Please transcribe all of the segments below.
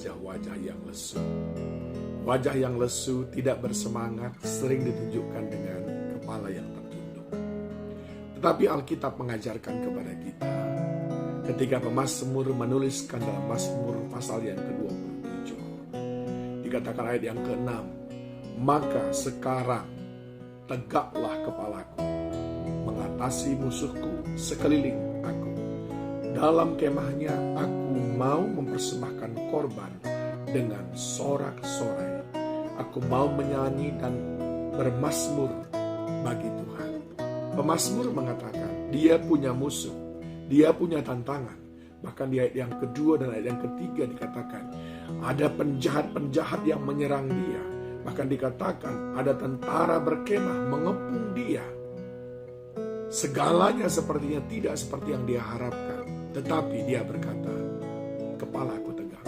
wajah-wajah yang lesu. Wajah yang lesu tidak bersemangat sering ditunjukkan dengan kepala yang tertunduk. Tetapi Alkitab mengajarkan kepada kita ketika pemazmur menuliskan dalam Mazmur pasal yang ke-27. Dikatakan ayat yang ke-6, maka sekarang tegaklah kepalaku, mengatasi musuhku sekeliling aku. Dalam kemahnya aku mau mempersembahkan korban dengan sorak-sorai. Aku mau menyanyi dan bermazmur bagi Tuhan. Pemazmur mengatakan dia punya musuh, dia punya tantangan. Bahkan di ayat yang kedua dan ayat yang ketiga dikatakan ada penjahat-penjahat yang menyerang dia. Bahkan dikatakan ada tentara berkemah mengepung dia. Segalanya sepertinya tidak seperti yang dia harapkan. Tetapi dia berkata, kepalaku tegak.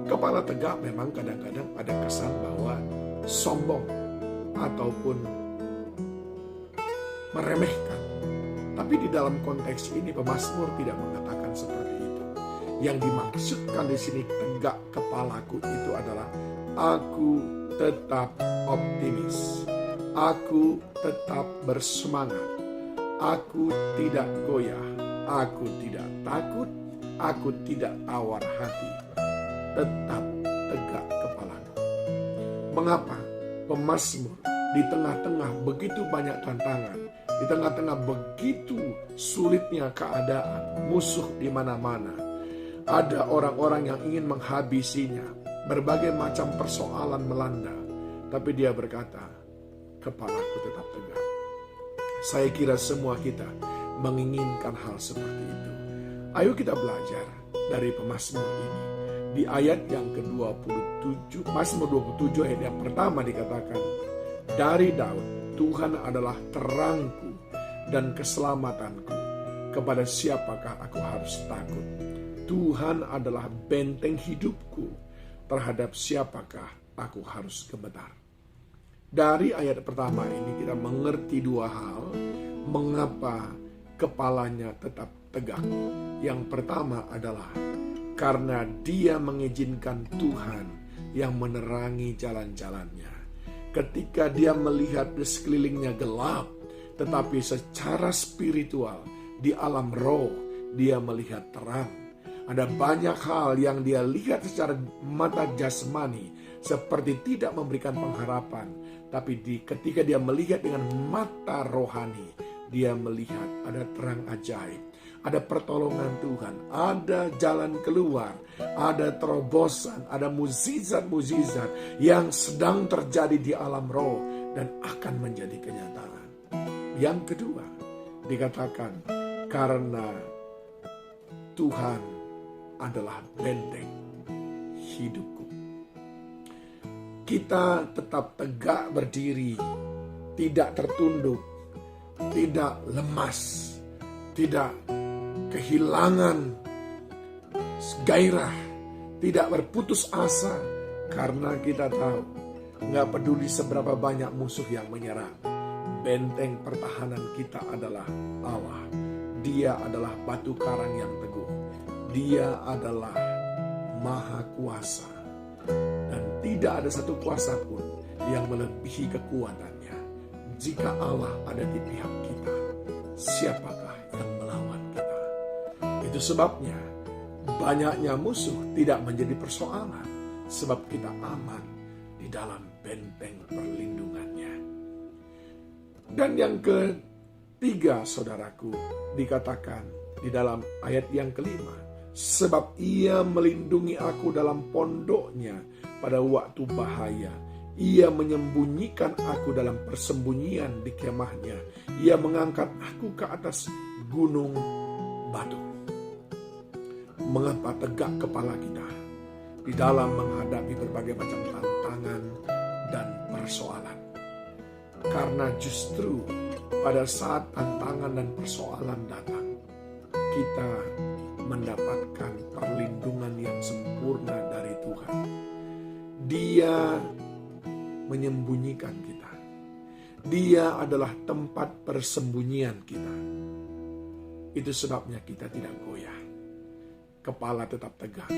Kepala tegak memang kadang-kadang ada kesan bahwa sombong ataupun meremehkan. Tapi di dalam konteks ini pemazmur tidak mengatakan seperti itu. Yang dimaksudkan di sini tegak kepalaku itu adalah aku tetap optimis. Aku tetap bersemangat. Aku tidak goyah. Aku tidak takut. Aku tidak tawar hati. Tetap tegak kepalaku. Mengapa pemazmur di tengah-tengah begitu banyak tantangan, di tengah-tengah begitu sulitnya keadaan, musuh di mana-mana, ada orang-orang yang ingin menghabisinya, berbagai macam persoalan melanda, tapi dia berkata, kepalaku tetap tegak. Saya kira semua kita menginginkan hal seperti itu. Ayo kita belajar dari pemazmur ini. Di ayat yang ke-27, Mazmur 27 ayat yang pertama dikatakan, dari Daud, Tuhan adalah terangku dan keselamatanku. Kepada siapakah aku harus takut? Tuhan adalah benteng hidupku. Terhadap siapakah aku harus gemetar? Dari ayat pertama ini kita mengerti dua hal mengapa kepalanya tetap tegak. Yang pertama adalah karena dia mengizinkan Tuhan yang menerangi jalan-jalannya. Ketika dia melihat di sekelilingnya gelap, tetapi secara spiritual di alam roh dia melihat terang. Ada banyak hal yang dia lihat secara mata jasmani seperti tidak memberikan pengharapan. Tapi ketika dia melihat dengan mata rohani, dia melihat ada terang ajaib, ada pertolongan Tuhan, ada jalan keluar, ada terobosan, ada mukjizat-mukjizat yang sedang terjadi di alam roh dan akan menjadi kenyataan. Yang kedua, dikatakan karena Tuhan adalah benteng hidupku. Kita tetap tegak berdiri, tidak tertunduk, tidak lemas, tidak kehilangan gairah, tidak berputus asa, karena kita tahu nggak peduli seberapa banyak musuh yang menyerang, benteng pertahanan kita adalah Allah. Dia adalah batu karang yang teguh. Dia adalah maha kuasa. Dan tidak ada satu kuasa pun yang melebihi kekuatannya. Jika Allah ada di pihak kita, siapakah yang melawan kita? Itu sebabnya banyaknya musuh tidak menjadi persoalan, sebab kita aman di dalam benteng perlindungannya. Dan yang ketiga, saudaraku, dikatakan di dalam ayat yang kelima, sebab ia melindungi aku dalam pondoknya pada waktu bahaya. Ia menyembunyikan aku dalam persembunyian di kemahnya. Ia mengangkat aku ke atas gunung batu. Mengapa tegak kepala kita di dalam menghadapi berbagai macam tantangan dan persoalan? Karena justru pada saat tantangan dan persoalan datang, kita mendapatkan perlindungan yang sempurna dari Tuhan. Dia menyembunyikan kita. Dia adalah tempat persembunyian kita. Itu sebabnya kita tidak goyah. Kepala tetap tegak.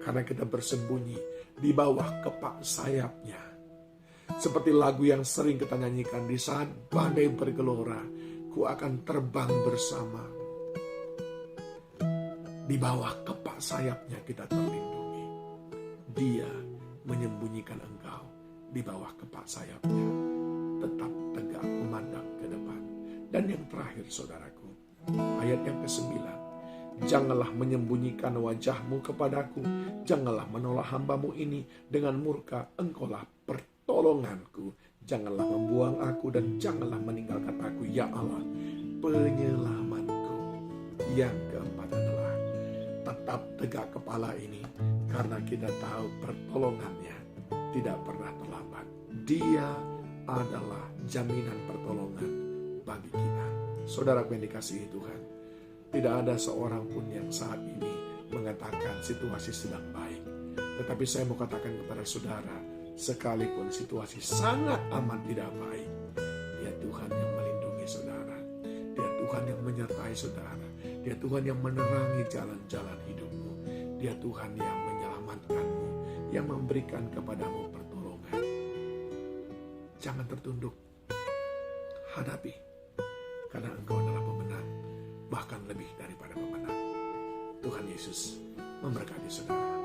karena kita bersembunyi di bawah kepak sayapnya. Seperti lagu yang sering kita nyanyikan, di saat badai bergelora, ku akan terbang bersama. Di bawah kepak sayapnya kita terlindungi. Dia menyembunyikan engkau di bawah kepak sayapnya. Tetap tegak memandang ke depan. Dan yang terakhir saudaraku, ayat yang ke-9. Janganlah menyembunyikan wajahmu kepadaku. Janganlah menolak hambamu ini dengan murka. Engkaulah pertolonganku. Janganlah membuang aku dan janganlah meninggalkan aku, ya Allah, penyelamatku. Yang keempat adalah tetap tegak kepala ini, karena kita tahu pertolongannya tidak pernah terlambat. Dia adalah jaminan pertolongan bagi kita. Saudaraku yang dikasihi Tuhan, tidak ada seorang pun yang saat ini mengatakan situasi sedang baik. Tetapi saya mau katakan kepada saudara, sekalipun situasi sangat amat tidak baik, Dia Tuhan yang melindungi saudara. Dia Tuhan yang menyertai saudara. Dia Tuhan yang menerangi jalan-jalan hidupmu. Dia Tuhan yang menyelamatkanmu, yang memberikan kepadamu pertolongan. Jangan tertunduk. Hadapi. Karena engkau adalah pemenang. Bahkan lebih daripada pemenang. Tuhan Yesus memberkati saudara.